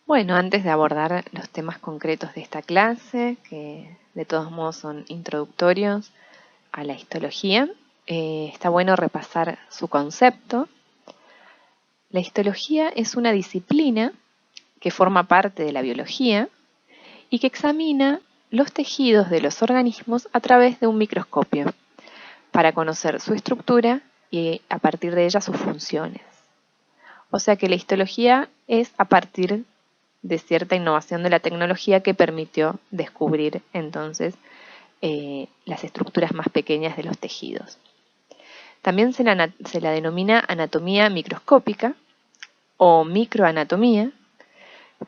Bueno, antes de abordar los temas concretos de esta clase, que de todos modos son introductorios a la histología, está bueno repasar su concepto. La histología es una disciplina que forma parte de la biología y que examina los tejidos de los organismos a través de un microscopio para conocer su estructura y a partir de ella sus funciones. O sea que la histología es a partir de cierta innovación de la tecnología que permitió descubrir entonces las estructuras más pequeñas de los tejidos. También se la denomina anatomía microscópica o microanatomía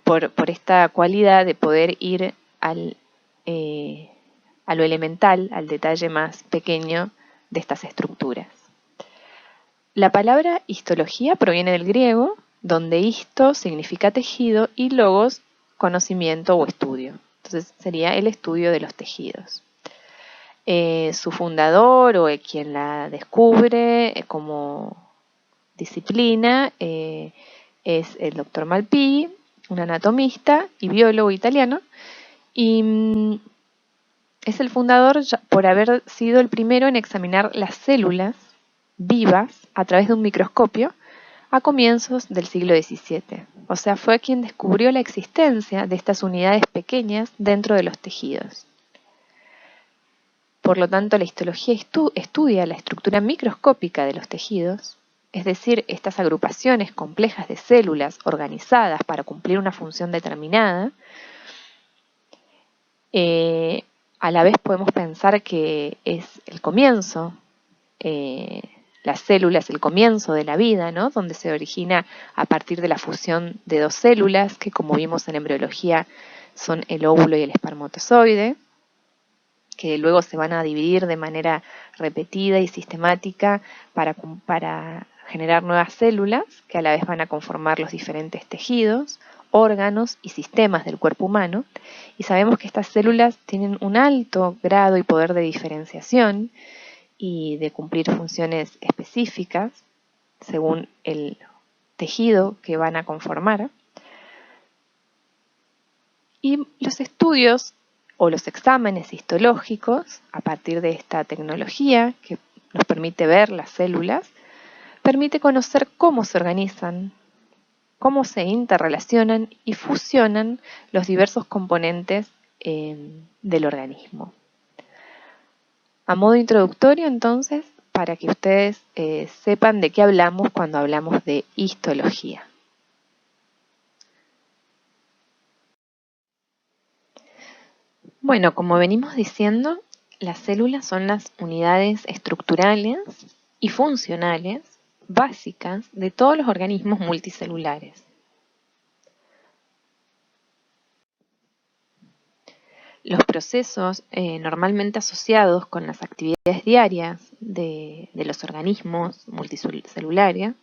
por esta cualidad de poder ir a lo elemental, al detalle más pequeño de estas estructuras. La palabra histología proviene del griego, donde histo significa tejido y logos conocimiento o estudio. Entonces sería el estudio de los tejidos. Su fundador o quien la descubre como disciplina es el doctor Malpighi, un anatomista y biólogo italiano, y es el fundador por haber sido el primero en examinar las células vivas a través de un microscopio a comienzos del siglo XVII. O sea, fue quien descubrió la existencia de estas unidades pequeñas dentro de los tejidos. Por lo tanto, la histología estudia la estructura microscópica de los tejidos, es decir, estas agrupaciones complejas de células organizadas para cumplir una función determinada. A la vez podemos pensar que es el comienzo, la célula es el comienzo de la vida, ¿no? Donde se origina a partir de la fusión de dos células, que como vimos en embriología son el óvulo y el espermatozoide, que luego se van a dividir de manera repetida y sistemática para generar nuevas células, que a la vez van a conformar los diferentes tejidos, órganos y sistemas del cuerpo humano, y sabemos que estas células tienen un alto grado y poder de diferenciación y de cumplir funciones específicas según el tejido que van a conformar. Y los estudios o los exámenes histológicos, a partir de esta tecnología que nos permite ver las células, permite conocer cómo se organizan, cómo se interrelacionan y fusionan los diversos componentes del organismo. A modo introductorio, entonces, para que ustedes sepan de qué hablamos cuando hablamos de histología. Bueno, como venimos diciendo, las células son las unidades estructurales y funcionales básicas de todos los organismos multicelulares. Los procesos normalmente asociados con las actividades diarias de los organismos multicelulares,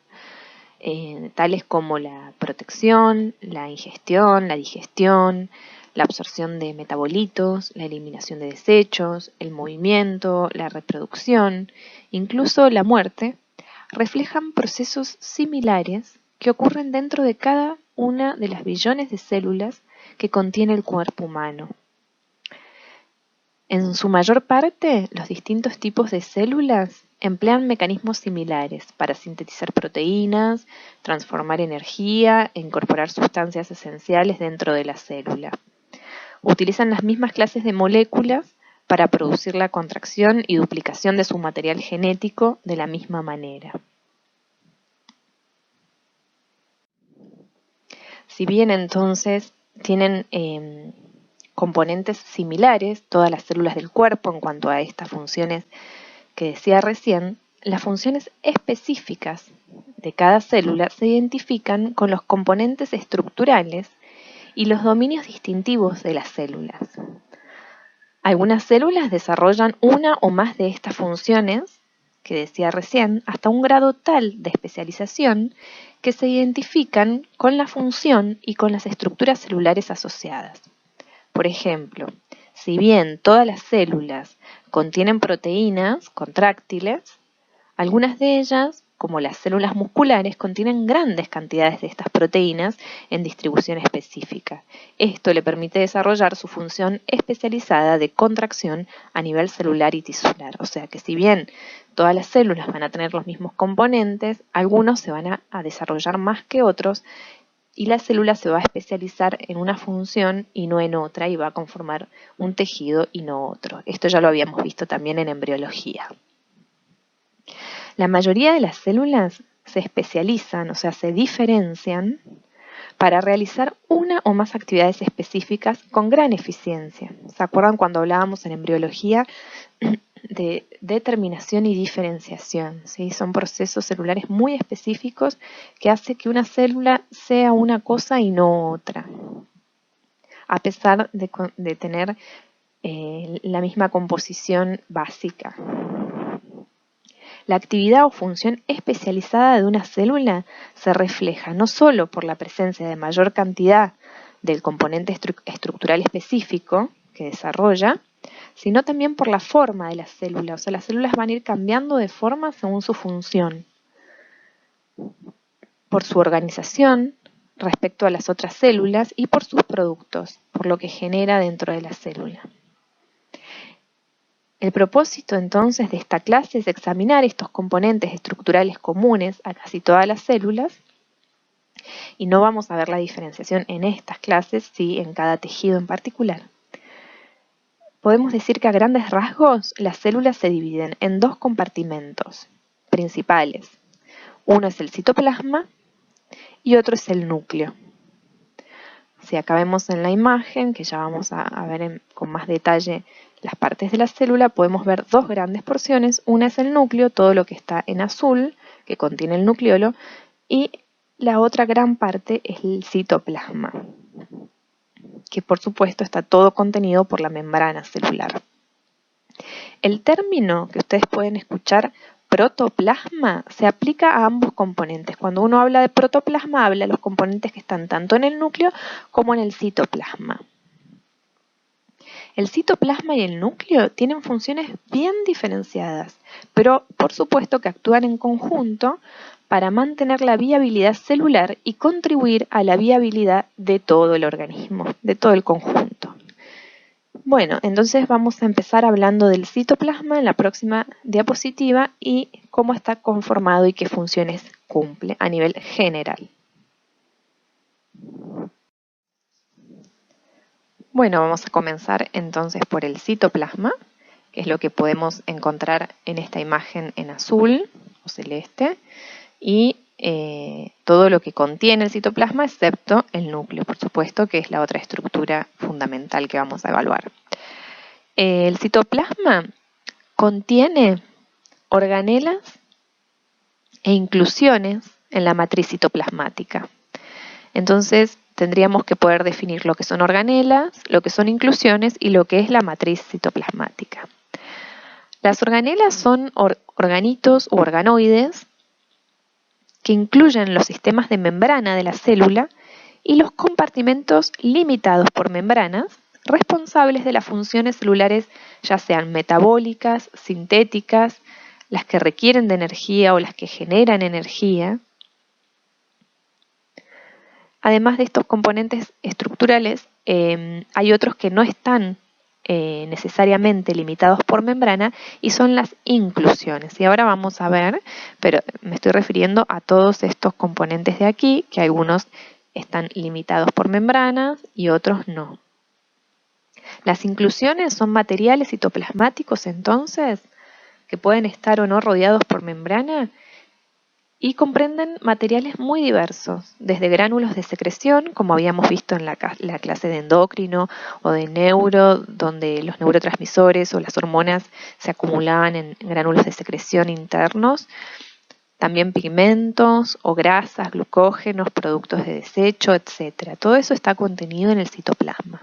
tales como la protección, la ingestión, la digestión, la absorción de metabolitos, la eliminación de desechos, el movimiento, la reproducción, incluso la muerte, reflejan procesos similares que ocurren dentro de cada una de las billones de células que contiene el cuerpo humano. En su mayor parte, los distintos tipos de células emplean mecanismos similares para sintetizar proteínas, transformar energía e incorporar sustancias esenciales dentro de la célula. Utilizan las mismas clases de moléculas para producir la contracción y duplicación de su material genético de la misma manera. Si bien entonces tienen componentes similares, todas las células del cuerpo en cuanto a estas funciones que decía recién, las funciones específicas de cada célula se identifican con los componentes estructurales y los dominios distintivos de las células. Algunas células desarrollan una o más de estas funciones, que decía recién, hasta un grado tal de especialización que se identifican con la función y con las estructuras celulares asociadas. Por ejemplo, si bien todas las células contienen proteínas contráctiles, algunas de ellas como las células musculares, contienen grandes cantidades de estas proteínas en distribución específica. Esto le permite desarrollar su función especializada de contracción a nivel celular y tisular. O sea que si bien todas las células van a tener los mismos componentes, algunos se van a desarrollar más que otros y la célula se va a especializar en una función y no en otra y va a conformar un tejido y no otro. Esto ya lo habíamos visto también en embriología. La mayoría de las células se especializan, o sea, se diferencian para realizar una o más actividades específicas con gran eficiencia. ¿Se acuerdan cuando hablábamos en embriología de determinación y diferenciación? ¿Sí? Son procesos celulares muy específicos que hacen que una célula sea una cosa y no otra, a pesar de tener la misma composición básica. La actividad o función especializada de una célula se refleja no solo por la presencia de mayor cantidad del componente estructural específico que desarrolla, sino también por la forma de la célula. O sea, las células van a ir cambiando de forma según su función, por su organización respecto a las otras células y por sus productos, por lo que genera dentro de la célula. El propósito entonces de esta clase es examinar estos componentes estructurales comunes a casi todas las células y no vamos a ver la diferenciación en estas clases, sí en cada tejido en particular. Podemos decir que a grandes rasgos las células se dividen en dos compartimentos principales. Uno es el citoplasma y otro es el núcleo. Si acá vemos en la imagen, que ya vamos a ver con más detalle las partes de la célula, podemos ver dos grandes porciones. Una es el núcleo, todo lo que está en azul, que contiene el nucleolo, y la otra gran parte es el citoplasma, que por supuesto está todo contenido por la membrana celular. El término que ustedes pueden escuchar, protoplasma, se aplica a ambos componentes. Cuando uno habla de protoplasma, habla de los componentes que están tanto en el núcleo como en el citoplasma. El citoplasma y el núcleo tienen funciones bien diferenciadas, pero por supuesto que actúan en conjunto para mantener la viabilidad celular y contribuir a la viabilidad de todo el organismo, de todo el conjunto. Bueno, entonces vamos a empezar hablando del citoplasma en la próxima diapositiva y cómo está conformado y qué funciones cumple a nivel general. Bueno, vamos a comenzar entonces por el citoplasma, que es lo que podemos encontrar en esta imagen en azul o celeste, y todo lo que contiene el citoplasma excepto el núcleo, por supuesto, que es la otra estructura fundamental que vamos a evaluar. El citoplasma contiene organelas e inclusiones en la matriz citoplasmática. Entonces tendríamos que poder definir lo que son organelas, lo que son inclusiones y lo que es la matriz citoplasmática. Las organelas son organitos u organoides que incluyen los sistemas de membrana de la célula y los compartimentos limitados por membranas responsables de las funciones celulares, ya sean metabólicas, sintéticas, las que requieren de energía o las que generan energía. Además de estos componentes estructurales, hay otros que no están necesariamente limitados por membrana y son las inclusiones. Y ahora vamos a ver, pero me estoy refiriendo a todos estos componentes de aquí, que algunos están limitados por membranas y otros no. Las inclusiones son materiales citoplasmáticos entonces, que pueden estar o no rodeados por membrana y comprenden materiales muy diversos, desde gránulos de secreción, como habíamos visto en la clase de endocrino o de neuro, donde los neurotransmisores o las hormonas se acumulaban en gránulos de secreción internos, también pigmentos o grasas, glucógenos, productos de desecho, etc. Todo eso está contenido en el citoplasma.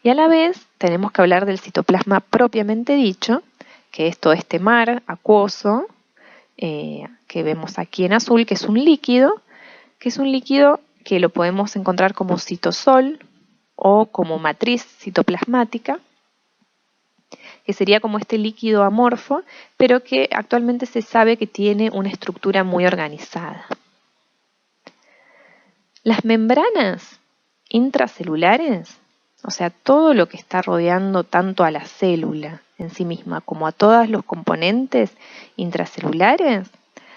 Y a la vez tenemos que hablar del citoplasma propiamente dicho, que es todo este mar acuoso, que vemos aquí en azul, que es un líquido que lo podemos encontrar como citosol o como matriz citoplasmática, que sería como este líquido amorfo, pero que actualmente se sabe que tiene una estructura muy organizada. Las membranas intracelulares, o sea, todo lo que está rodeando tanto a la célula en sí misma como a todos los componentes intracelulares,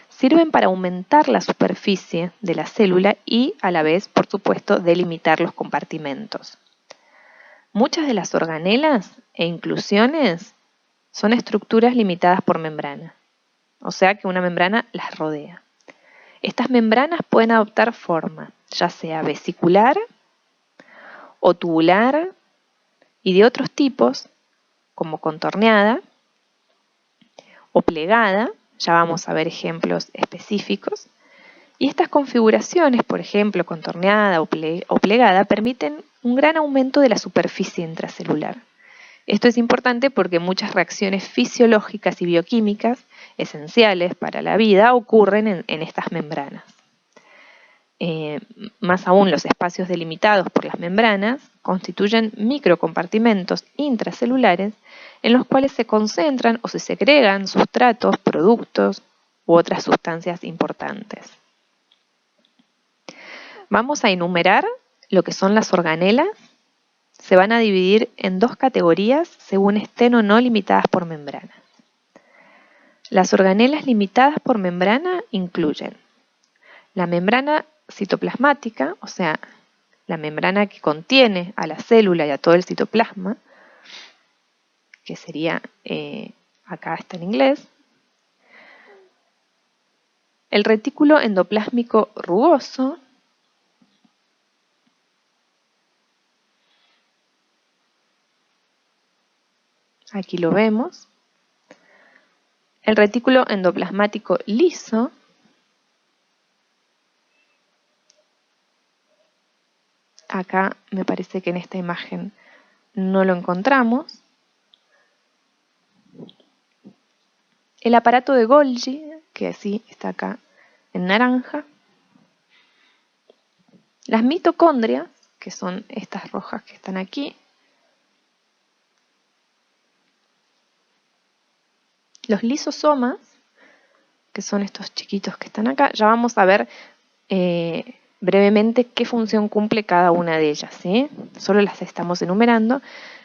sirven para aumentar la superficie de la célula y, a la vez, por supuesto, delimitar los compartimentos. Muchas de las organelas e inclusiones son estructuras limitadas por membrana, o sea que una membrana las rodea. Estas membranas pueden adoptar forma, ya sea vesicular o tubular y de otros tipos, como contorneada o plegada, ya vamos a ver ejemplos específicos. Y estas configuraciones, por ejemplo, contorneada o plegada, permiten un gran aumento de la superficie intracelular. Esto es importante porque muchas reacciones fisiológicas y bioquímicas esenciales para la vida ocurren en estas membranas. Más aún, los espacios delimitados por las membranas constituyen microcompartimentos intracelulares en los cuales se concentran o se segregan sustratos, productos u otras sustancias importantes. Vamos a enumerar lo que son las organelas. Se van a dividir en dos categorías según estén o no limitadas por membranas. Las organelas limitadas por membrana incluyen la membrana citoplasmática, o sea, la membrana que contiene a la célula y a todo el citoplasma, que sería, acá está en inglés, el retículo endoplásmico rugoso, aquí lo vemos, el retículo endoplasmático liso, acá me parece que en esta imagen no lo encontramos, el aparato de Golgi, que sí está acá en naranja, las mitocondrias, que son estas rojas que están aquí, los lisosomas, que son estos chiquitos que están acá. Ya vamos a ver brevemente qué función cumple cada una de ellas, ¿sí? Solo las estamos enumerando.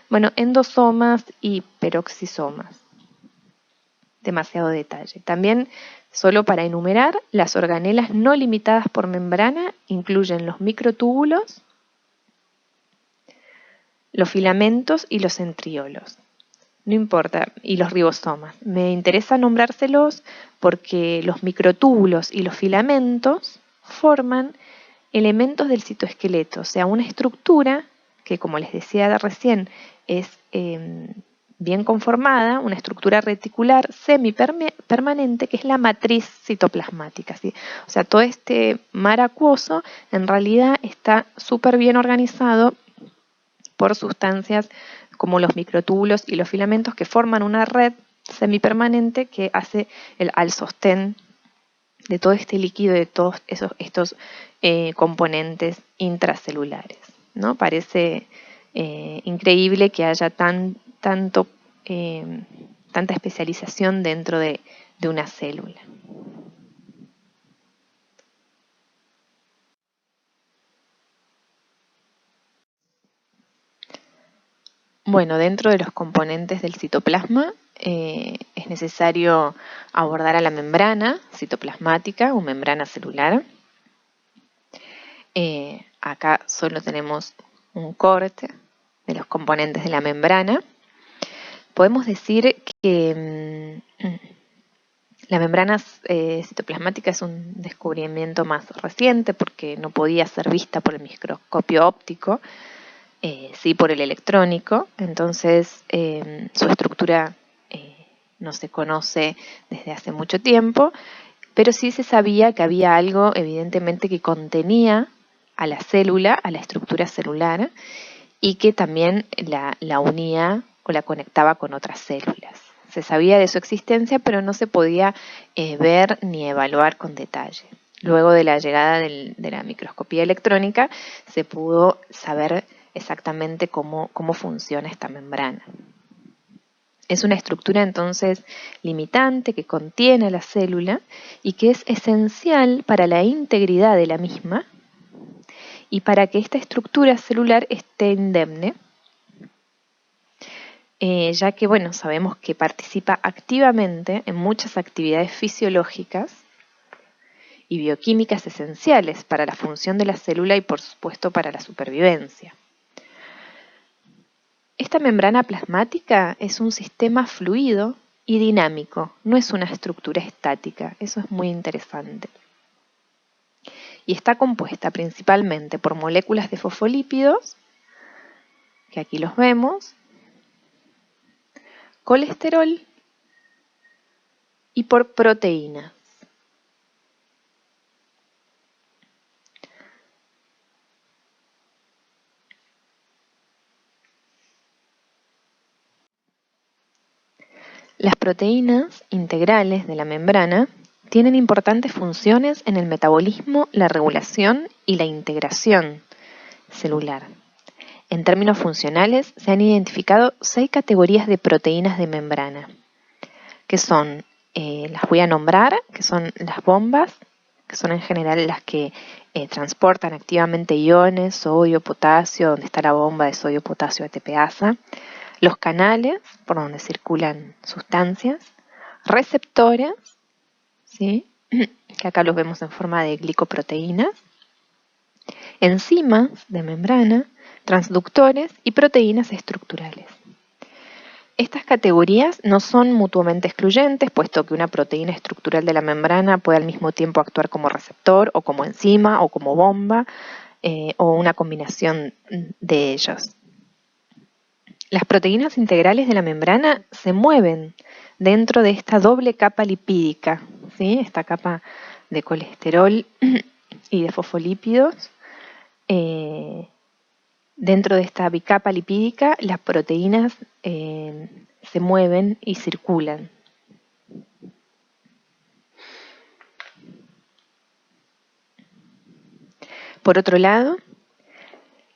Bueno, endosomas y peroxisomas. Demasiado detalle. También, solo para enumerar, las organelas no limitadas por membrana incluyen los microtúbulos, los filamentos y los centriolos. No importa, y los ribosomas. Me interesa nombrárselos porque los microtúbulos y los filamentos forman elementos del citoesqueleto, o sea, una estructura que, como les decía recién, es bien conformada, una estructura reticular semipermanente, que es la matriz citoplasmática, ¿sí? O sea, todo este mar acuoso en realidad está súper bien organizado por sustancias como los microtúbulos y los filamentos que forman una red semipermanente que hace al sostén de todo este líquido y de todos estos componentes intracelulares, ¿no? Parece increíble que haya tanta especialización dentro de una célula. Bueno, dentro de los componentes del citoplasma es necesario abordar a la membrana citoplasmática o membrana celular. Acá solo tenemos un corte de los componentes de la membrana. Podemos decir que la membrana citoplasmática es un descubrimiento más reciente porque no podía ser vista por el microscopio óptico, sí por el electrónico, entonces su estructura no se conoce desde hace mucho tiempo, pero sí se sabía que había algo evidentemente que contenía a la célula, a la estructura celular, y que también la unía o la conectaba con otras células. Se sabía de su existencia, pero no se podía ver ni evaluar con detalle. Luego de la llegada de la microscopía electrónica, se pudo saber exactamente cómo funciona esta membrana. Es una estructura entonces limitante que contiene a la célula y que es esencial para la integridad de la misma y para que esta estructura celular esté indemne, ya que, bueno, sabemos que participa activamente en muchas actividades fisiológicas y bioquímicas esenciales para la función de la célula y, por supuesto, para la supervivencia. Esta membrana plasmática es un sistema fluido y dinámico, no es una estructura estática, eso es muy interesante. Y está compuesta principalmente por moléculas de fosfolípidos, que aquí los vemos, colesterol y por proteínas. Las proteínas integrales de la membrana tienen importantes funciones en el metabolismo, la regulación y la integración celular. En términos funcionales, se han identificado 6 categorías de proteínas de membrana, que son, las voy a nombrar, que son las bombas, que son en general las que transportan activamente iones, sodio, potasio, donde está la bomba de sodio, potasio, ATPasa, los canales, por donde circulan sustancias, receptores, ¿sí? Que acá los vemos en forma de glicoproteínas, enzimas de membrana, transductores y proteínas estructurales. Estas categorías no son mutuamente excluyentes, puesto que una proteína estructural de la membrana puede al mismo tiempo actuar como receptor o como enzima o como bomba o una combinación de ellos. Las proteínas integrales de la membrana se mueven dentro de esta doble capa lipídica, ¿sí? Esta capa de colesterol y de fosfolípidos. Dentro de esta bicapa lipídica, las proteínas se mueven y circulan. Por otro lado,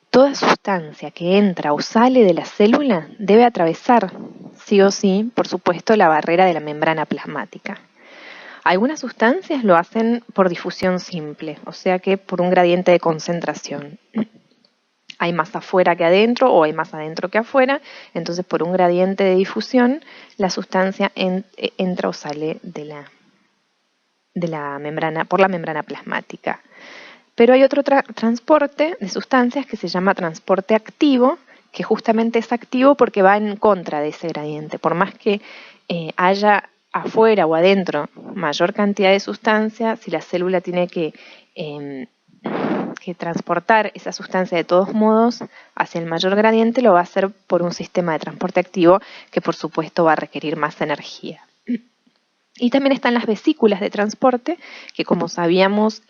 toda sustancia que entra o sale de la célula debe atravesar, sí o sí, por supuesto, la barrera de la membrana plasmática. Algunas sustancias lo hacen por difusión simple, o sea que por un gradiente de concentración. Hay más afuera que adentro o hay más adentro que afuera, entonces por un gradiente de difusión la sustancia entra o sale de la membrana, por la membrana plasmática. Pero hay otro transporte de sustancias que se llama transporte activo, que justamente es activo porque va en contra de ese gradiente. Por más que haya afuera o adentro mayor cantidad de sustancias, si la célula tiene que transportar esa sustancia de todos modos hacia el mayor gradiente, lo va a hacer por un sistema de transporte activo que por supuesto va a requerir más energía. Y también están las vesículas de transporte, que como sabíamos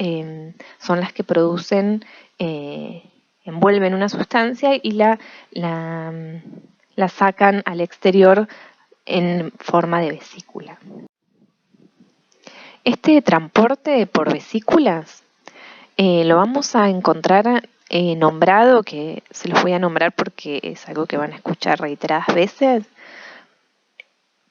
son las que producen, envuelven una sustancia y la sacan al exterior en forma de vesícula. Este transporte por vesículas lo vamos a encontrar nombrado, que se los voy a nombrar porque es algo que van a escuchar reiteradas veces,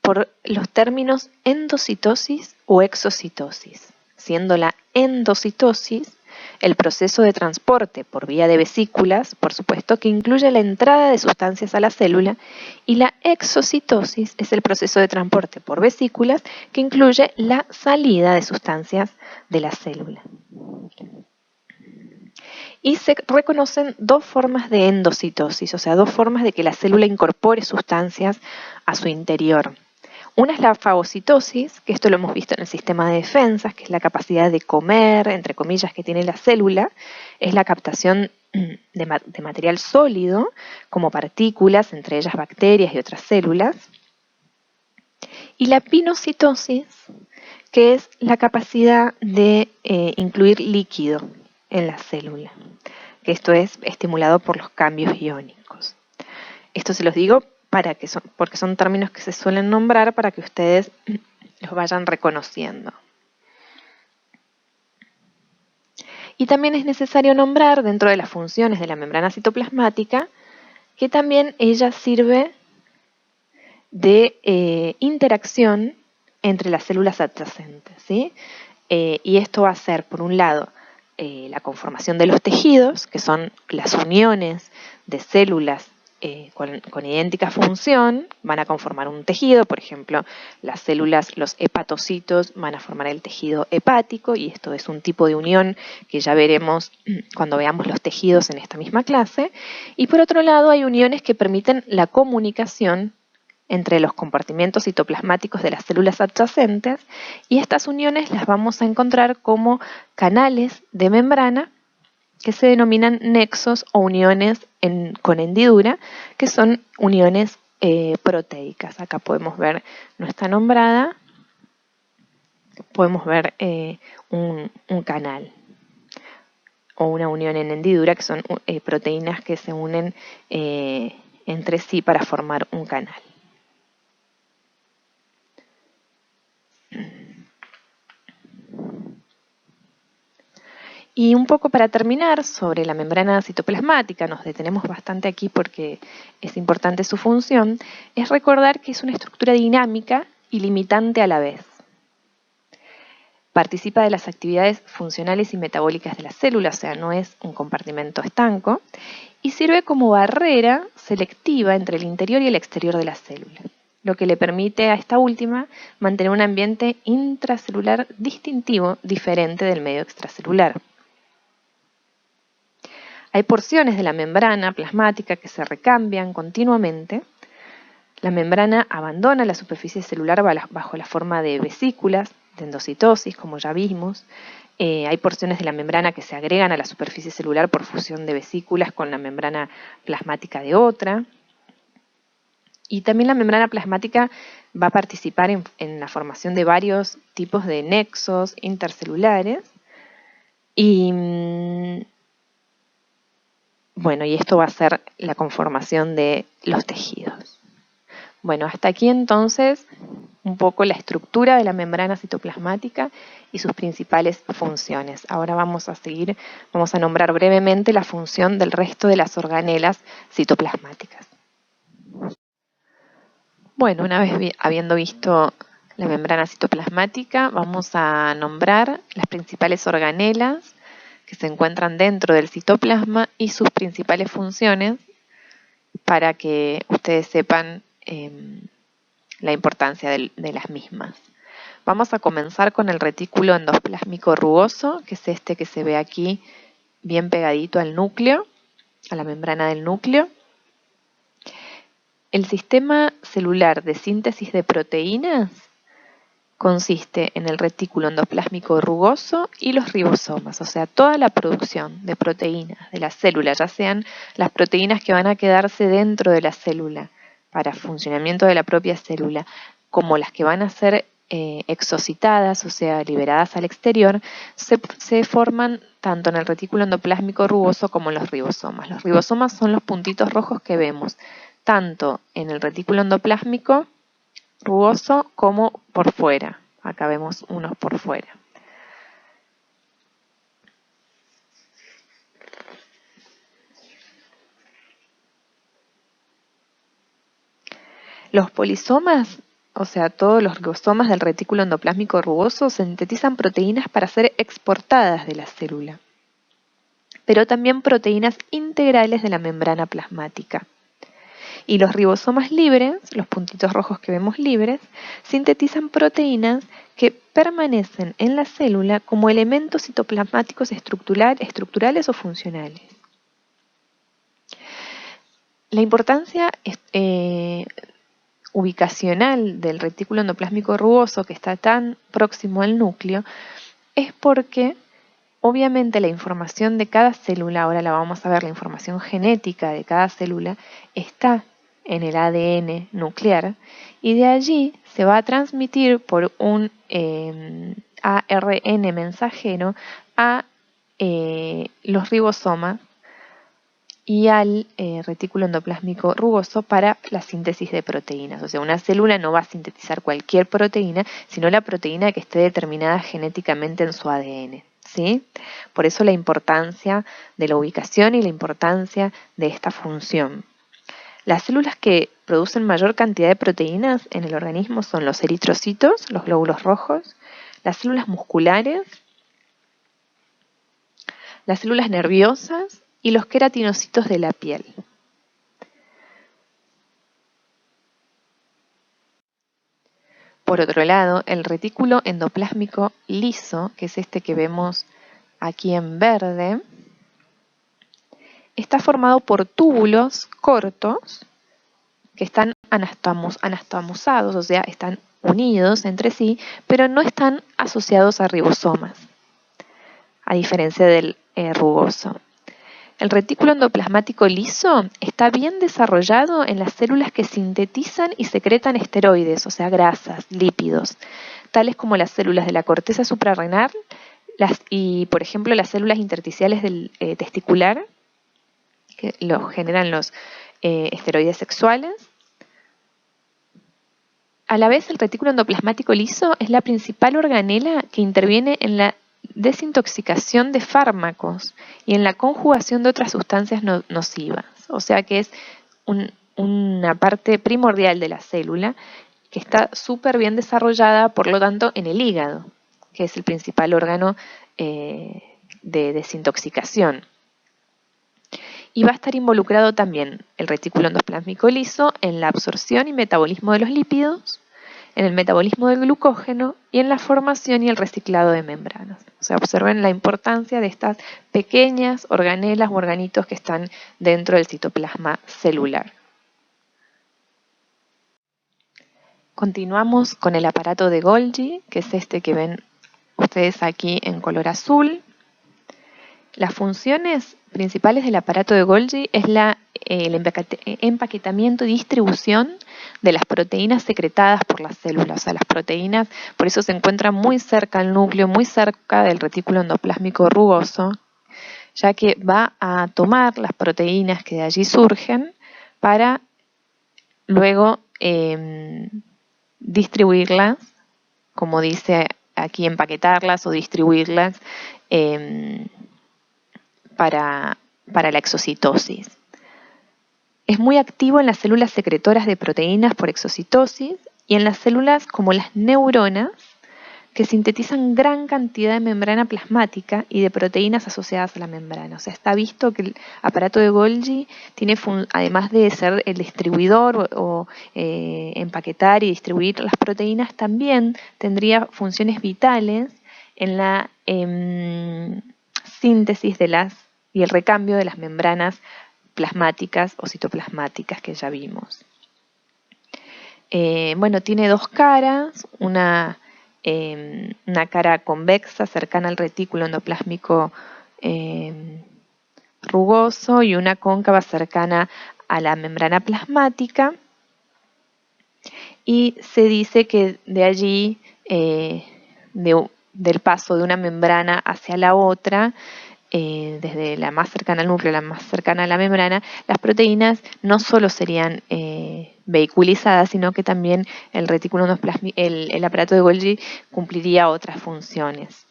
por los términos endocitosis o exocitosis, siendo la endocitosis el proceso de transporte por vía de vesículas, por supuesto, que incluye la entrada de sustancias a la célula, y la exocitosis es el proceso de transporte por vesículas que incluye la salida de sustancias de la célula. Y se reconocen 2 formas de endocitosis, o sea, 2 formas de que la célula incorpore sustancias a su interior. Una es la fagocitosis, que esto lo hemos visto en el sistema de defensas, que es la capacidad de comer, entre comillas, que tiene la célula, es la captación de material sólido, como partículas, entre ellas bacterias y otras células. Y la pinocitosis, que es la capacidad de incluir líquido en la célula, que esto es estimulado por los cambios iónicos. Esto se los digo porque son términos que se suelen nombrar para que ustedes los vayan reconociendo. Y también es necesario nombrar dentro de las funciones de la membrana citoplasmática que también ella sirve de interacción entre las células adyacentes, ¿sí? Y esto va a ser, por un lado, la conformación de los tejidos, que son las uniones de células con idéntica función, van a conformar un tejido. Por ejemplo, las células, los hepatocitos, van a formar el tejido hepático, y esto es un tipo de unión que ya veremos cuando veamos los tejidos en esta misma clase. Y por otro lado, hay uniones que permiten la comunicación entre los compartimentos citoplasmáticos de las células adyacentes, y estas uniones las vamos a encontrar como canales de membrana que se denominan nexos o uniones con hendidura, que son uniones proteicas. Acá podemos ver, no está nombrada, podemos ver un canal o una unión en hendidura, que son proteínas que se unen entre sí para formar un canal. Y un poco para terminar, sobre la membrana citoplasmática, nos detenemos bastante aquí porque es importante su función, es recordar que es una estructura dinámica y limitante a la vez. Participa de las actividades funcionales y metabólicas de la célula, o sea, no es un compartimento estanco, y sirve como barrera selectiva entre el interior y el exterior de la célula, lo que le permite a esta última mantener un ambiente intracelular distintivo, diferente del medio extracelular. Hay porciones de la membrana plasmática que se recambian continuamente. La membrana abandona la superficie celular bajo la forma de vesículas, de endocitosis, como ya vimos. Hay porciones de la membrana que se agregan a la superficie celular por fusión de vesículas con la membrana plasmática de otra. Y también la membrana plasmática va a participar en la formación de varios tipos de nexos intercelulares. Y bueno, y esto va a ser la conformación de los tejidos. Bueno, hasta aquí entonces un poco la estructura de la membrana citoplasmática y sus principales funciones. Ahora vamos a nombrar brevemente la función del resto de las organelas citoplasmáticas. Bueno, una vez habiendo visto la membrana citoplasmática, vamos a nombrar las principales organelas que se encuentran dentro del citoplasma y sus principales funciones, para que ustedes sepan la importancia de las mismas. Vamos a comenzar con el retículo endoplásmico rugoso, que es este que se ve aquí bien pegadito al núcleo, a la membrana del núcleo. El sistema celular de síntesis de proteínas consiste en el retículo endoplásmico rugoso y los ribosomas, o sea, toda la producción de proteínas de la célula, ya sean las proteínas que van a quedarse dentro de la célula para funcionamiento de la propia célula, como las que van a ser exocitadas, o sea, liberadas al exterior, se forman tanto en el retículo endoplásmico rugoso como en los ribosomas. Los ribosomas son los puntitos rojos que vemos tanto en el retículo endoplásmico rugoso como por fuera. Acá vemos unos por fuera. Los polisomas, o sea, todos los ribosomas del retículo endoplásmico rugoso, sintetizan proteínas para ser exportadas de la célula, pero también proteínas integrales de la membrana plasmática. Y los ribosomas libres, los puntitos rojos que vemos libres, sintetizan proteínas que permanecen en la célula como elementos citoplasmáticos estructurales o funcionales. La importancia ubicacional del retículo endoplásmico rugoso, que está tan próximo al núcleo, es porque obviamente la información de cada célula, ahora la vamos a ver, la información genética de cada célula está en el ADN nuclear, y de allí se va a transmitir por un ARN mensajero a los ribosomas y al retículo endoplásmico rugoso para la síntesis de proteínas. O sea, una célula no va a sintetizar cualquier proteína, sino la proteína que esté determinada genéticamente en su ADN. ¿Sí? Por eso la importancia de la ubicación y la importancia de esta función. Las células que producen mayor cantidad de proteínas en el organismo son los eritrocitos, los glóbulos rojos, las células musculares, las células nerviosas y los queratinocitos de la piel. Por otro lado, el retículo endoplásmico liso, que es este que vemos aquí en verde, está formado por túbulos cortos que están anastomosados, o sea, están unidos entre sí, pero no están asociados a ribosomas, a diferencia del rugoso. El retículo endoplasmático liso está bien desarrollado en las células que sintetizan y secretan esteroides, o sea, grasas, lípidos, tales como las células de la corteza suprarrenal y, por ejemplo, las células intersticiales del testicular, que lo generan los esteroides sexuales. A la vez, el retículo endoplasmático liso es la principal organela que interviene en la desintoxicación de fármacos y en la conjugación de otras sustancias nocivas. O sea que es una parte primordial de la célula que está súper bien desarrollada, por lo tanto, en el hígado, que es el principal órgano de desintoxicación. Y va a estar involucrado también el retículo endoplásmico liso en la absorción y metabolismo de los lípidos, en el metabolismo del glucógeno y en la formación y el reciclado de membranas. O sea, observen la importancia de estas pequeñas organelas u organitos que están dentro del citoplasma celular. Continuamos con el aparato de Golgi, que es este que ven ustedes aquí en color azul. Las funciones principales del aparato de Golgi es el empaquetamiento y distribución de las proteínas secretadas por las células. O sea, las proteínas, por eso se encuentran muy cerca al núcleo, muy cerca del retículo endoplásmico rugoso, ya que va a tomar las proteínas que de allí surgen para luego distribuirlas, como dice aquí, empaquetarlas o distribuirlas para la exocitosis. Es muy activo en las células secretoras de proteínas por exocitosis y en las células como las neuronas, que sintetizan gran cantidad de membrana plasmática y de proteínas asociadas a la membrana. O sea, está visto que el aparato de Golgi tiene, además de ser el distribuidor o empaquetar y distribuir las proteínas, también tendría funciones vitales en la síntesis y el recambio de las membranas plasmáticas o citoplasmáticas que ya vimos. Bueno, tiene dos caras, una cara convexa cercana al retículo endoplásmico rugoso y una cóncava cercana a la membrana plasmática, y se dice que de allí, del paso de una membrana hacia la otra, desde la más cercana al núcleo a la más cercana a la membrana, las proteínas no solo serían vehiculizadas, sino que también el retículo endoplasmático, el aparato de Golgi cumpliría otras funciones.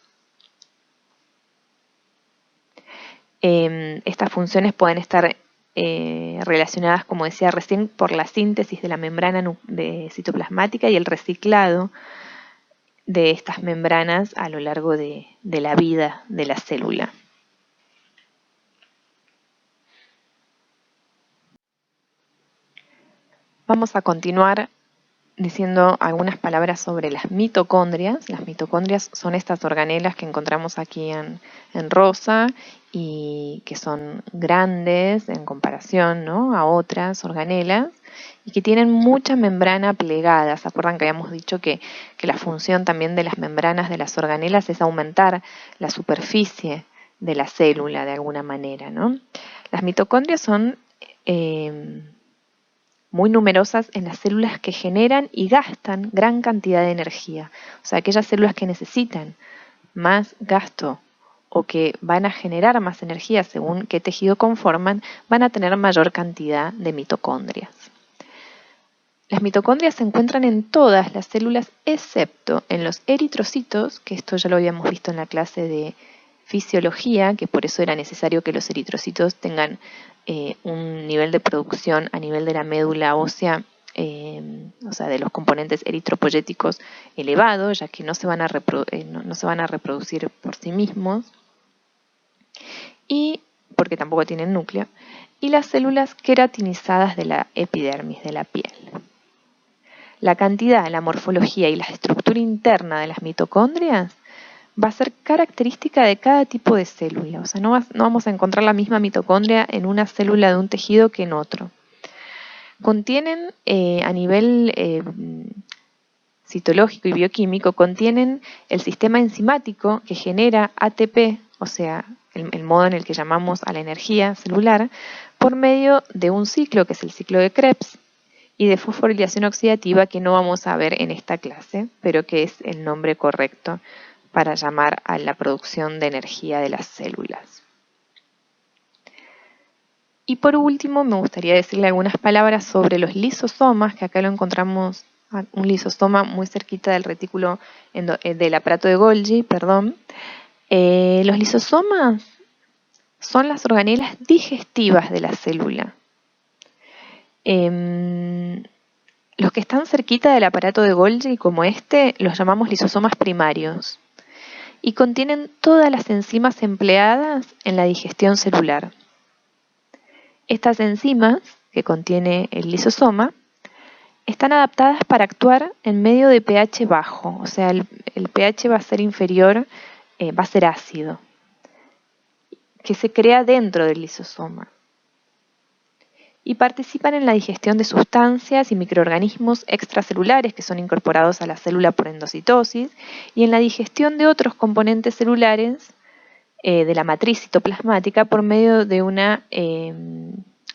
Estas funciones pueden estar relacionadas, como decía recién, por la síntesis de la membrana citoplasmática y el reciclado de estas membranas a lo largo de la vida de la célula. Vamos a continuar diciendo algunas palabras sobre las mitocondrias. Las mitocondrias son estas organelas que encontramos aquí en rosa y que son grandes en comparación, ¿no?, a otras organelas y que tienen mucha membrana plegada. ¿Se acuerdan que habíamos dicho que la función también de las membranas de las organelas es aumentar la superficie de la célula de alguna manera, ¿no? Las mitocondrias son muy numerosas en las células que generan y gastan gran cantidad de energía. O sea, aquellas células que necesitan más gasto o que van a generar más energía según qué tejido conforman, van a tener mayor cantidad de mitocondrias. Las mitocondrias se encuentran en todas las células excepto en los eritrocitos, que esto ya lo habíamos visto en la clase de fisiología, que por eso era necesario que los eritrocitos tengan un nivel de producción a nivel de la médula ósea, o sea, de los componentes eritropoyéticos elevado, ya que no se van a reproducir por sí mismos, y porque tampoco tienen núcleo, y las células queratinizadas de la epidermis, de la piel. La cantidad, la morfología y la estructura interna de las mitocondrias va a ser característica de cada tipo de célula. O sea, no vamos a encontrar la misma mitocondria en una célula de un tejido que en otro. Contienen, a nivel citológico y bioquímico, contienen el sistema enzimático que genera ATP, o sea, el modo en el que llamamos a la energía celular, por medio de un ciclo, que es el ciclo de Krebs, y de fosforilación oxidativa, que no vamos a ver en esta clase, pero que es el nombre correcto para llamar a la producción de energía de las células. Y por último, me gustaría decirle algunas palabras sobre los lisosomas, que acá lo encontramos, un lisosoma muy cerquita del retículo del aparato de Golgi, perdón. Los lisosomas son las organelas digestivas de la célula. Los que están cerquita del aparato de Golgi, como este, los llamamos lisosomas primarios y contienen todas las enzimas empleadas en la digestión celular. Estas enzimas que contiene el lisosoma están adaptadas para actuar en medio de pH bajo, o sea, el pH va a ser inferior, va a ser ácido, que se crea dentro del lisosoma. Y participan en la digestión de sustancias y microorganismos extracelulares que son incorporados a la célula por endocitosis y en la digestión de otros componentes celulares de la matriz citoplasmática por medio de una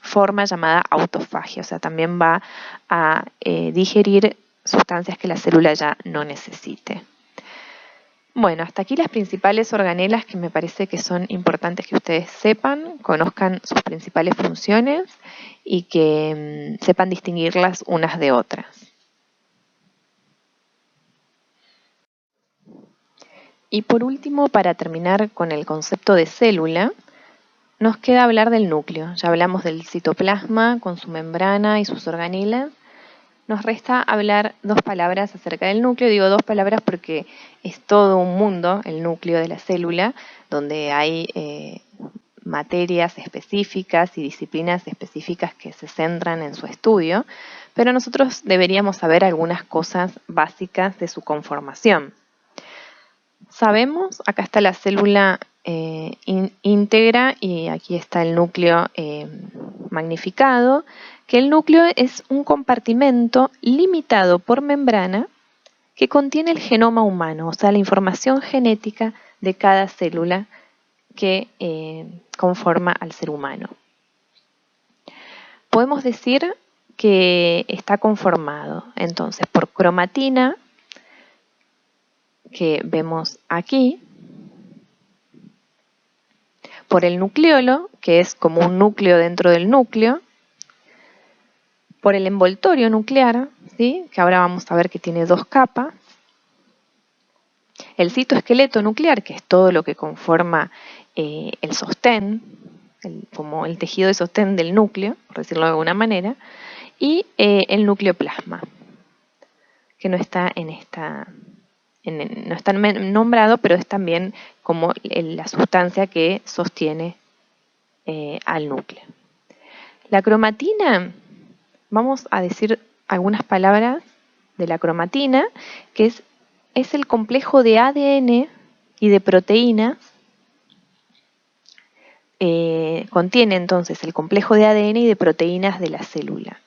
forma llamada autofagia, o sea, también va a digerir sustancias que la célula ya no necesite. Bueno, hasta aquí las principales organelas que me parece que son importantes que ustedes sepan, conozcan sus principales funciones y que sepan distinguirlas unas de otras. Y por último, para terminar con el concepto de célula, nos queda hablar del núcleo. Ya hablamos del citoplasma con su membrana y sus organelas. Nos resta hablar dos palabras acerca del núcleo. Digo dos palabras porque es todo un mundo, el núcleo de la célula, donde hay materias específicas y disciplinas específicas que se centran en su estudio, pero nosotros deberíamos saber algunas cosas básicas de su conformación. Sabemos, acá está la célula íntegra y aquí está el núcleo magnificado, que el núcleo es un compartimento limitado por membrana que contiene el genoma humano, o sea, la información genética de cada célula que conforma al ser humano. Podemos decir que está conformado entonces por cromatina, que vemos aquí, por el nucleolo, que es como un núcleo dentro del núcleo, por el envoltorio nuclear, ¿sí? Que ahora vamos a ver que tiene dos capas, el citoesqueleto nuclear, que es todo lo que conforma el sostén, como el tejido de sostén del núcleo, por decirlo de alguna manera, y el nucleoplasma, que no está no está nombrado, pero es también como la sustancia que sostiene al núcleo. La cromatina, vamos a decir algunas palabras de la cromatina, que es el complejo de ADN y de proteínas. Contiene entonces el complejo de ADN y de proteínas de la célula.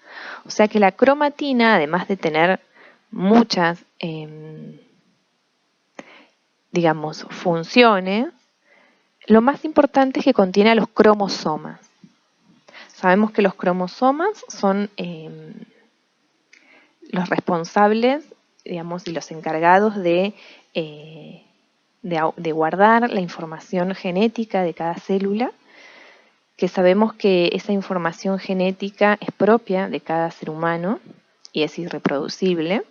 O sea que la cromatina, además de tener muchas digamos, funciones, lo más importante es que contiene a los cromosomas. Sabemos que los cromosomas son los responsables, digamos, y los encargados de guardar la información genética de cada célula, que sabemos que esa información genética es propia de cada ser humano y es irreproducible,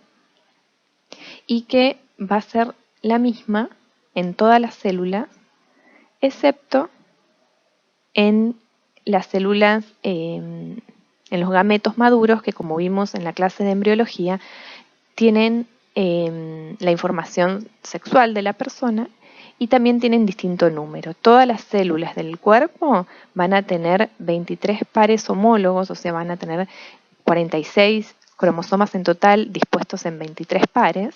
y que va a ser la misma en todas las células excepto en las células, en los gametos maduros, que como vimos en la clase de embriología, tienen la información sexual de la persona y también tienen distinto número. Todas las células del cuerpo van a tener 23 pares homólogos, o sea, van a tener 46 cromosomas en total dispuestos en 23 pares,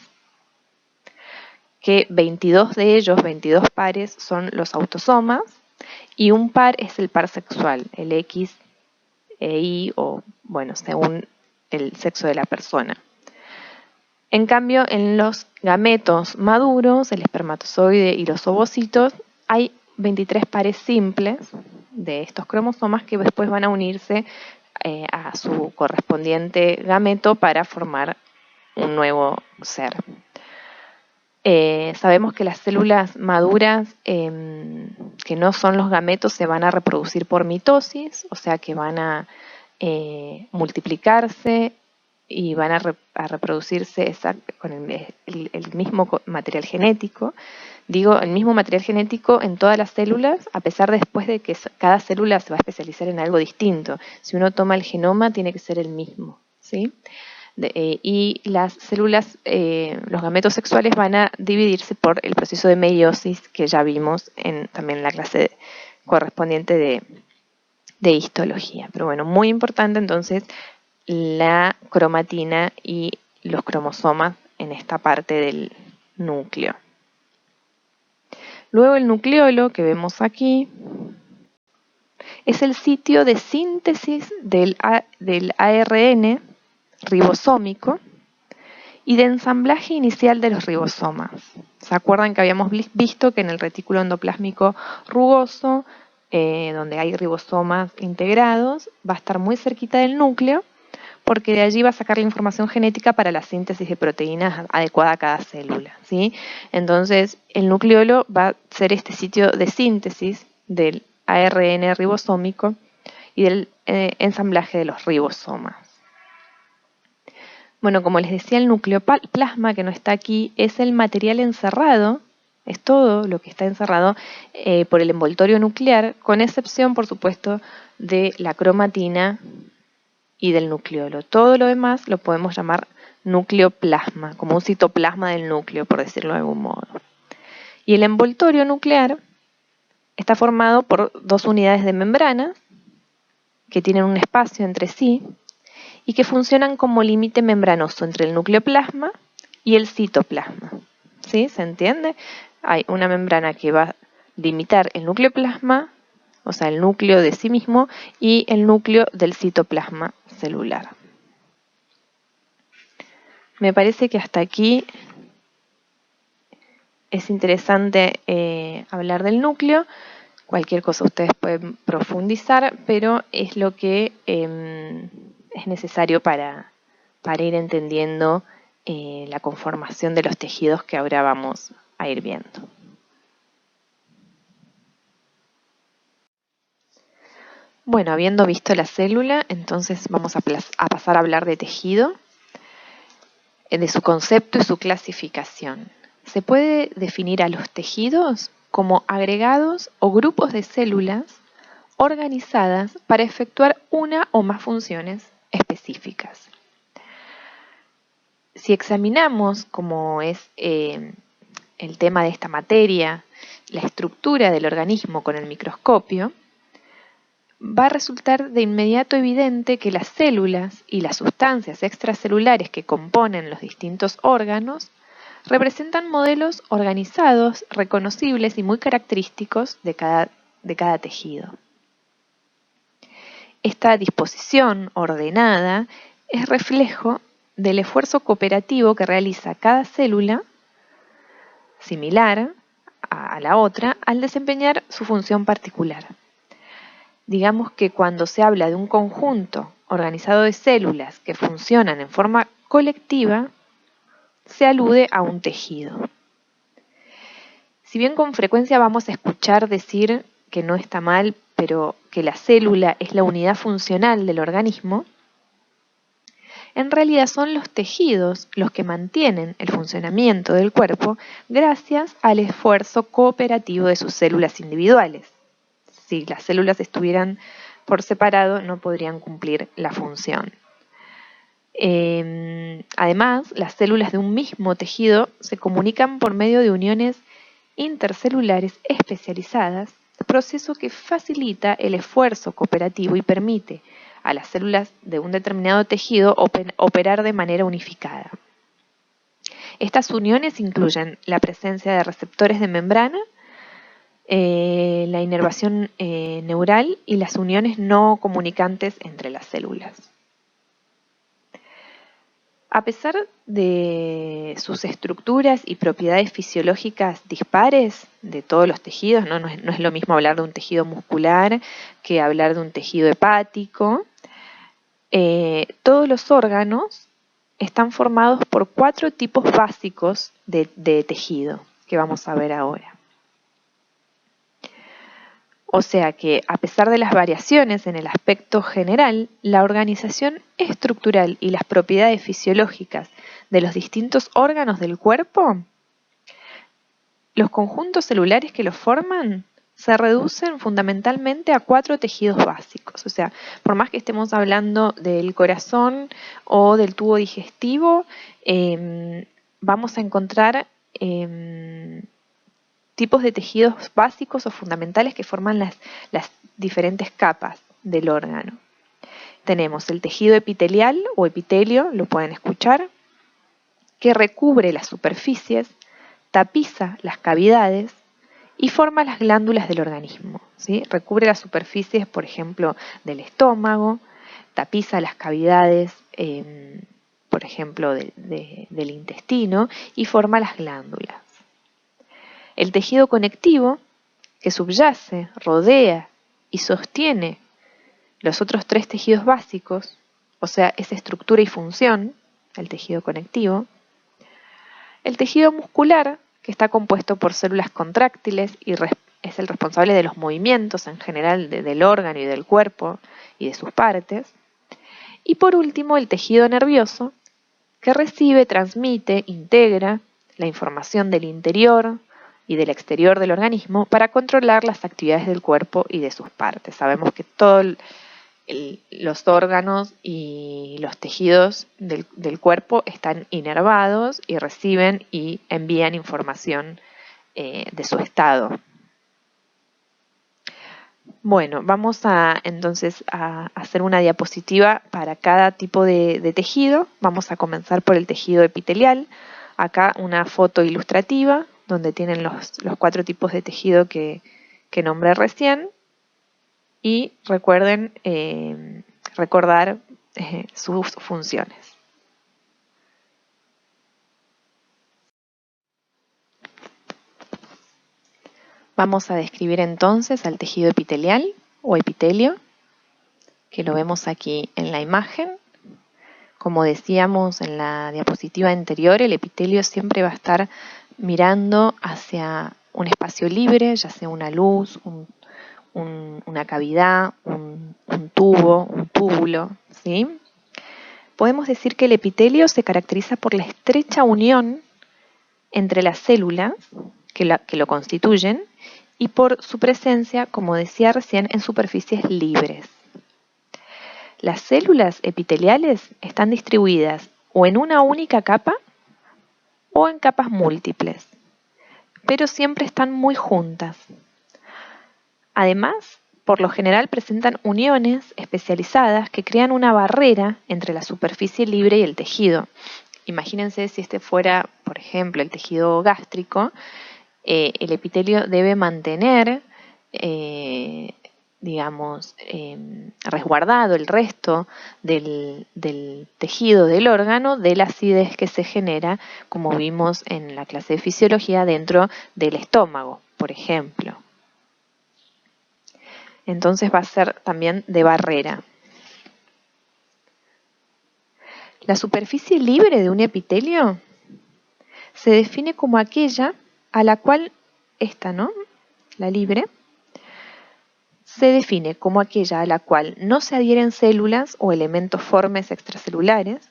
que 22 de ellos, 22 pares, son los autosomas, y un par es el par sexual, el X e Y, o bueno, según el sexo de la persona. En cambio, en los gametos maduros, el espermatozoide y los ovocitos, hay 23 pares simples de estos cromosomas que después van a unirse a su correspondiente gameto para formar un nuevo ser. Sabemos que las células maduras, que no son los gametos, se van a reproducir por mitosis, o sea que van a multiplicarse y van a reproducirse con el mismo material genético. Digo, el mismo material genético en todas las células, a pesar después de que cada célula se va a especializar en algo distinto. Si uno toma el genoma, tiene que ser el mismo, ¿sí? Y las células, los gametos sexuales van a dividirse por el proceso de meiosis que ya vimos también en la clase correspondiente de histología. Pero bueno, muy importante entonces la cromatina y los cromosomas en esta parte del núcleo. Luego el nucleolo que vemos aquí es el sitio de síntesis del ARN ribosómico y de ensamblaje inicial de los ribosomas. ¿Se acuerdan que habíamos visto que en el retículo endoplásmico rugoso, donde hay ribosomas integrados, va a estar muy cerquita del núcleo, porque de allí va a sacar la información genética para la síntesis de proteínas adecuada a cada célula, ¿sí? Entonces, el nucleolo va a ser este sitio de síntesis del ARN ribosómico y del ensamblaje de los ribosomas. Bueno, como les decía, el nucleoplasma, que no está aquí, es el material encerrado, es todo lo que está encerrado por el envoltorio nuclear, con excepción, por supuesto, de la cromatina y del nucleolo. Todo lo demás lo podemos llamar nucleoplasma, como un citoplasma del núcleo, por decirlo de algún modo. Y el envoltorio nuclear está formado por dos unidades de membrana que tienen un espacio entre sí y que funcionan como límite membranoso entre el nucleoplasma y el citoplasma. ¿Sí? ¿Se entiende? Hay una membrana que va a limitar el nucleoplasma, o sea, el núcleo de sí mismo, y el núcleo del citoplasma celular. Me parece que hasta aquí es interesante hablar del núcleo. Cualquier cosa ustedes pueden profundizar, pero es lo que es necesario para ir entendiendo la conformación de los tejidos que ahora vamos a ir viendo. Bueno, habiendo visto la célula, entonces vamos a pasar a hablar de tejido, de su concepto y su clasificación. Se puede definir a los tejidos como agregados o grupos de células organizadas para efectuar una o más funciones específicas. Si examinamos, como es el tema de esta materia, la estructura del organismo con el microscopio, va a resultar de inmediato evidente que las células y las sustancias extracelulares que componen los distintos órganos representan modelos organizados, reconocibles y muy característicos de cada tejido. Esta disposición ordenada es reflejo del esfuerzo cooperativo que realiza cada célula, similar a la otra, al desempeñar su función particular. Digamos que cuando se habla de un conjunto organizado de células que funcionan en forma colectiva, se alude a un tejido. Si bien con frecuencia vamos a escuchar decir que no está mal, pero que la célula es la unidad funcional del organismo, en realidad son los tejidos los que mantienen el funcionamiento del cuerpo gracias al esfuerzo cooperativo de sus células individuales. Si las células estuvieran por separado, no podrían cumplir la función. Además, las células de un mismo tejido se comunican por medio de uniones intercelulares especializadas, proceso que facilita el esfuerzo cooperativo y permite a las células de un determinado tejido operar de manera unificada. Estas uniones incluyen la presencia de receptores de membrana, la inervación neural y las uniones no comunicantes entre las células. A pesar de sus estructuras y propiedades fisiológicas dispares de todos los tejidos, no es lo mismo hablar de un tejido muscular que hablar de un tejido hepático, todos los órganos están formados por 4 tipos básicos de tejido, que vamos a ver ahora. O sea que, a pesar de las variaciones en el aspecto general, la organización estructural y las propiedades fisiológicas de los distintos órganos del cuerpo, los conjuntos celulares que los forman se reducen fundamentalmente a 4 tejidos básicos. O sea, por más que estemos hablando del corazón o del tubo digestivo, vamos a encontrar tipos de tejidos básicos o fundamentales que forman las diferentes capas del órgano. Tenemos el tejido epitelial o epitelio, lo pueden escuchar, que recubre las superficies, tapiza las cavidades y forma las glándulas del organismo, ¿sí? Recubre las superficies, por ejemplo, del estómago, tapiza las cavidades, por ejemplo, del intestino y forma las glándulas. El tejido conectivo, que subyace, rodea y sostiene los otros 3 tejidos básicos, o sea, es estructura y función, el tejido conectivo. El tejido muscular, que está compuesto por células contráctiles y es el responsable de los movimientos en general del órgano y del cuerpo y de sus partes. Y por último, el tejido nervioso, que recibe, transmite, integra la información del interior y del exterior del organismo para controlar las actividades del cuerpo y de sus partes. Sabemos que todos los órganos y los tejidos del cuerpo están inervados y reciben y envían información de su estado. Bueno, vamos entonces a hacer una diapositiva para cada tipo de tejido. Vamos a comenzar por el tejido epitelial. Acá una foto ilustrativa donde tienen los 4 tipos de tejido que nombré recién. Y recuerden recordar sus funciones. Vamos a describir entonces al tejido epitelial o epitelio, que lo vemos aquí en la imagen. Como decíamos en la diapositiva anterior, el epitelio siempre va a estar mirando hacia un espacio libre, ya sea una luz, una cavidad, un tubo, un túbulo, ¿sí? Podemos decir que el epitelio se caracteriza por la estrecha unión entre las células que lo constituyen y por su presencia, como decía recién, en superficies libres. Las células epiteliales están distribuidas o en una única capa o en capas múltiples, pero siempre están muy juntas. Además, por lo general presentan uniones especializadas que crean una barrera entre la superficie libre y el tejido. Imagínense si este fuera, por ejemplo, el tejido gástrico, el epitelio debe mantener, resguardado el resto del tejido del órgano de la acidez que se genera, como vimos en la clase de fisiología, dentro del estómago, por ejemplo. Entonces va a ser también de barrera. La superficie libre de un epitelio se define como aquella a la cual, la libre, se define como aquella a la cual no se adhieren células o elementos formes extracelulares,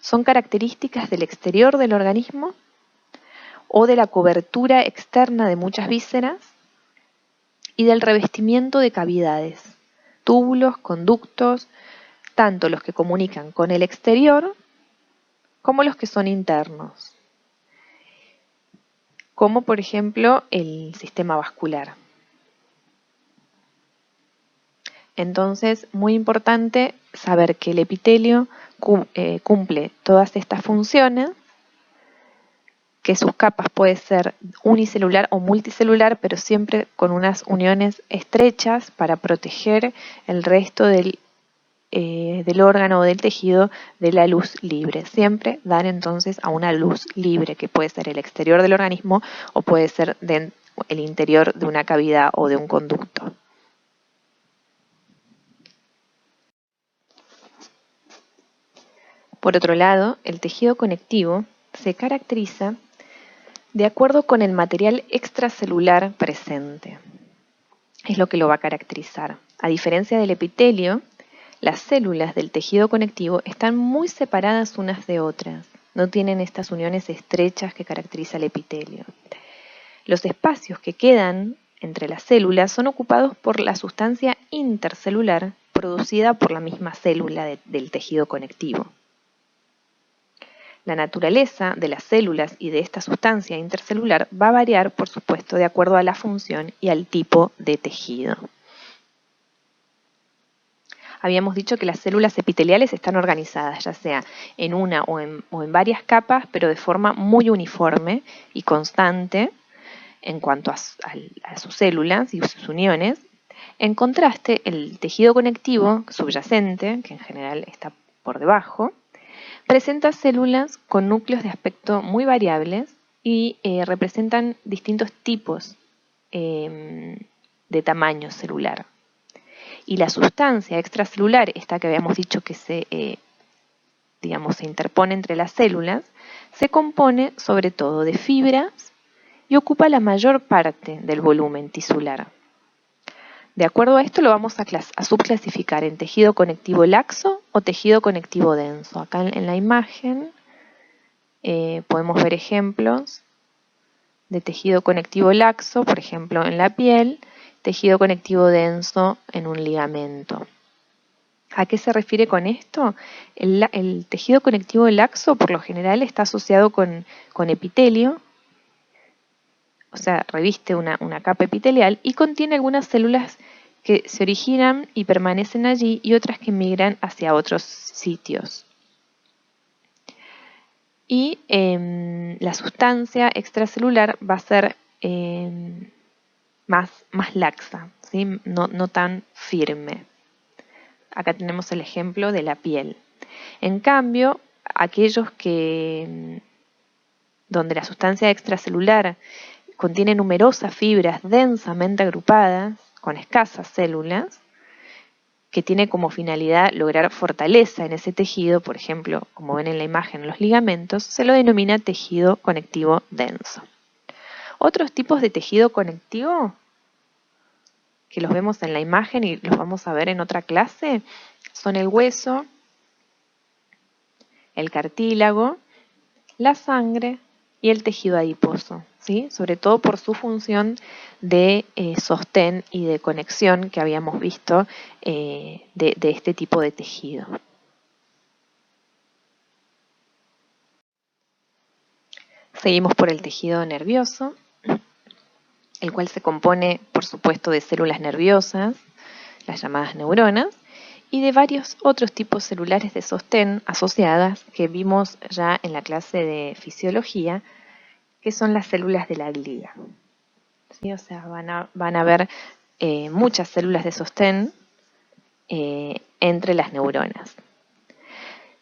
son características del exterior del organismo o de la cobertura externa de muchas vísceras y del revestimiento de cavidades, túbulos, conductos, tanto los que comunican con el exterior como los que son internos, como por ejemplo el sistema vascular. Entonces, muy importante saber que el epitelio cumple todas estas funciones, que sus capas pueden ser unicelular o multicelular, pero siempre con unas uniones estrechas para proteger el resto del órgano o del tejido de la luz libre. Siempre dan entonces a una luz libre, que puede ser el exterior del organismo o puede ser el interior de una cavidad o de un conducto. Por otro lado, el tejido conectivo se caracteriza de acuerdo con el material extracelular presente. Es lo que lo va a caracterizar. A diferencia del epitelio, las células del tejido conectivo están muy separadas unas de otras. No tienen estas uniones estrechas que caracteriza el epitelio. Los espacios que quedan entre las células son ocupados por la sustancia intercelular producida por la misma célula del tejido conectivo. La naturaleza de las células y de esta sustancia intercelular va a variar, por supuesto, de acuerdo a la función y al tipo de tejido. Habíamos dicho que las células epiteliales están organizadas, ya sea en una o en varias capas, pero de forma muy uniforme y constante en cuanto a sus células y sus uniones. En contraste, el tejido conectivo subyacente, que en general está por debajo, presenta células con núcleos de aspecto muy variables y representan distintos tipos de tamaño celular. Y la sustancia extracelular, esta que habíamos dicho que se interpone entre las células, se compone sobre todo de fibras y ocupa la mayor parte del volumen tisular. De acuerdo a esto lo vamos a subclasificar en tejido conectivo laxo o tejido conectivo denso. Acá en la imagen podemos ver ejemplos de tejido conectivo laxo, por ejemplo en la piel, tejido conectivo denso en un ligamento. ¿A qué se refiere con esto? El tejido conectivo laxo por lo general está asociado con epitelio, o sea, reviste una capa epitelial y contiene algunas células que se originan y permanecen allí y otras que migran hacia otros sitios. Y la sustancia extracelular va a ser más laxa, ¿sí? No tan firme. Acá tenemos el ejemplo de la piel. En cambio, aquellos donde la sustancia extracelular contiene numerosas fibras densamente agrupadas, con escasas células, que tiene como finalidad lograr fortaleza en ese tejido, por ejemplo, como ven en la imagen, los ligamentos, se lo denomina tejido conectivo denso. Otros tipos de tejido conectivo, que los vemos en la imagen y los vamos a ver en otra clase, son el hueso, el cartílago, la sangre y el tejido adiposo, ¿sí? Sobre todo por su función de sostén y de conexión que habíamos visto de este tipo de tejido. Seguimos por el tejido nervioso, el cual se compone, por supuesto, de células nerviosas, las llamadas neuronas, y de varios otros tipos celulares de sostén asociadas que vimos ya en la clase de fisiología, que son las células de la glía. ¿Sí? O sea, van a haber muchas células de sostén entre las neuronas.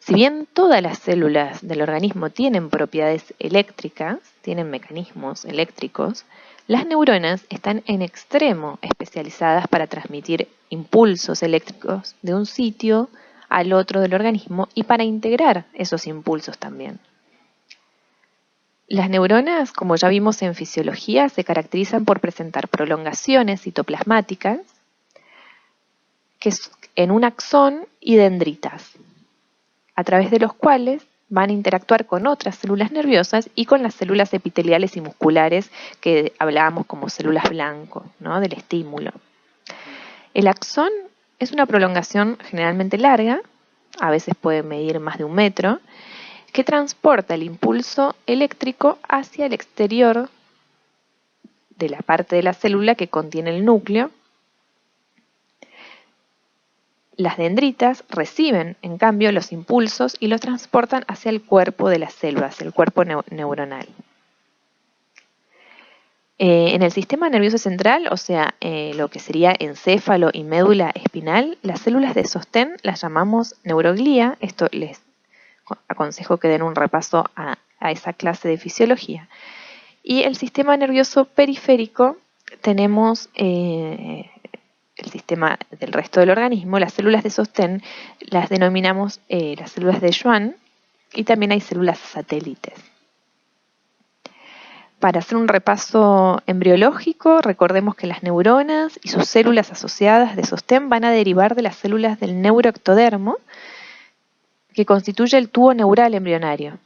Si bien todas las células del organismo tienen propiedades eléctricas, tienen mecanismos eléctricos, las neuronas están en extremo especializadas para transmitir impulsos eléctricos de un sitio al otro del organismo y para integrar esos impulsos también. Las neuronas, como ya vimos en fisiología, se caracterizan por presentar prolongaciones citoplasmáticas en un axón y dendritas, a través de los cuales van a interactuar con otras células nerviosas y con las células epiteliales y musculares que hablábamos como células blanco, ¿no? Del estímulo. El axón es una prolongación generalmente larga, a veces puede medir más de 1 metro, que transporta el impulso eléctrico hacia el exterior de la parte de la célula que contiene el núcleo. Las dendritas reciben, en cambio, los impulsos y los transportan hacia el cuerpo de las células, hacia el cuerpo neuronal. En el sistema nervioso central, o sea, lo que sería encéfalo y médula espinal, las células de sostén las llamamos neuroglía. Esto les aconsejo que den un repaso a esa clase de fisiología. Y el sistema nervioso periférico tenemos el sistema del resto del organismo, las células de sostén las denominamos las células de Schwann y también hay células satélites. Para hacer un repaso embriológico, recordemos que las neuronas y sus células asociadas de sostén van a derivar de las células del neuroectodermo, que constituye el tubo neural embrionario.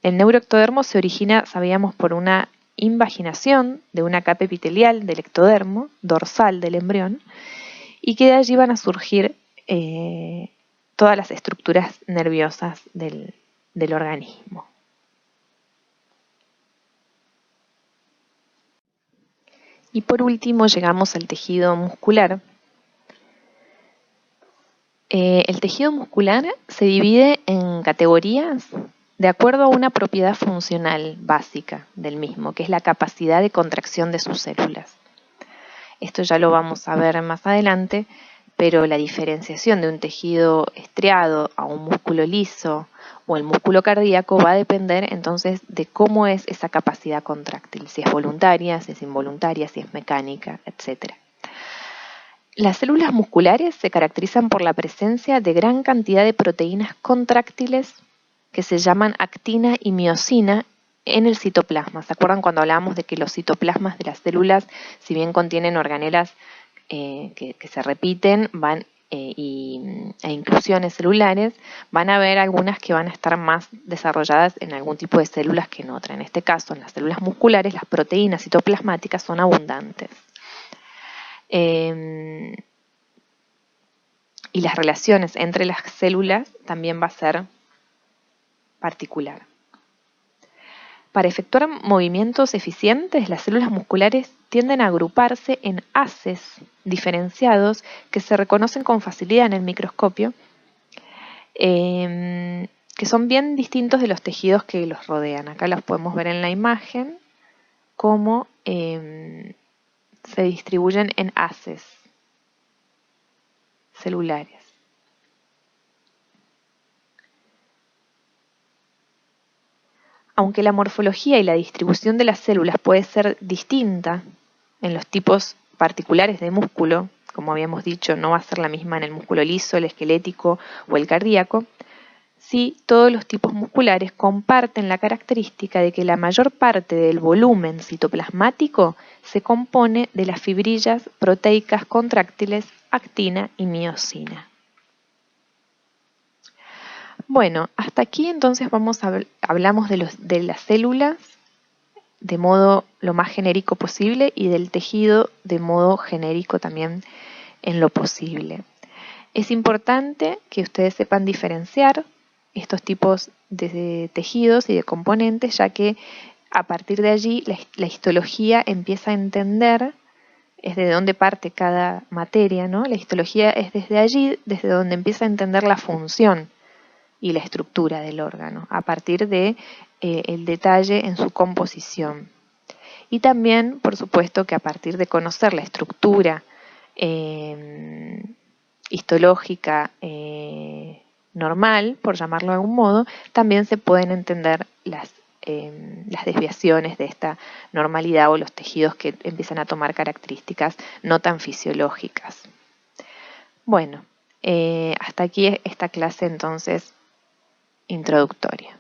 El neuroectodermo se origina, sabíamos, por una invaginación de una capa epitelial del ectodermo, dorsal del embrión, y que de allí van a surgir todas las estructuras nerviosas del organismo. Y por último llegamos al tejido muscular. El tejido muscular se divide en categorías de acuerdo a una propiedad funcional básica del mismo, que es la capacidad de contracción de sus células. Esto ya lo vamos a ver más adelante, pero la diferenciación de un tejido estriado a un músculo liso o el músculo cardíaco va a depender entonces de cómo es esa capacidad contráctil, si es voluntaria, si es involuntaria, si es mecánica, etc. Las células musculares se caracterizan por la presencia de gran cantidad de proteínas contráctiles que se llaman actina y miosina en el citoplasma. ¿Se acuerdan cuando hablábamos de que los citoplasmas de las células, si bien contienen organelas que se repiten, e inclusiones celulares, van a haber algunas que van a estar más desarrolladas en algún tipo de células que en otra? En este caso, en las células musculares, las proteínas citoplasmáticas son abundantes. Y las relaciones entre las células también va a ser particular. Para efectuar movimientos eficientes, las células musculares tienden a agruparse en haces diferenciados que se reconocen con facilidad en el microscopio, que son bien distintos de los tejidos que los rodean. Acá los podemos ver en la imagen, cómo se distribuyen en haces celulares. Aunque la morfología y la distribución de las células puede ser distinta en los tipos particulares de músculo, como habíamos dicho, no va a ser la misma en el músculo liso, el esquelético o el cardíaco, sí, todos los tipos musculares comparten la característica de que la mayor parte del volumen citoplasmático se compone de las fibrillas proteicas contráctiles actina y miosina. Bueno, hasta aquí entonces hablamos de las células de modo lo más genérico posible y del tejido de modo genérico también en lo posible. Es importante que ustedes sepan diferenciar estos tipos de tejidos y de componentes, ya que a partir de allí la histología empieza a entender es de dónde parte cada materia, ¿no? La histología es desde allí, desde donde empieza a entender la función y la estructura del órgano, a partir de el detalle en su composición. Y también, por supuesto, que a partir de conocer la estructura histológica normal, por llamarlo de algún modo, también se pueden entender las desviaciones de esta normalidad o los tejidos que empiezan a tomar características no tan fisiológicas. Bueno, hasta aquí esta clase entonces introductoria.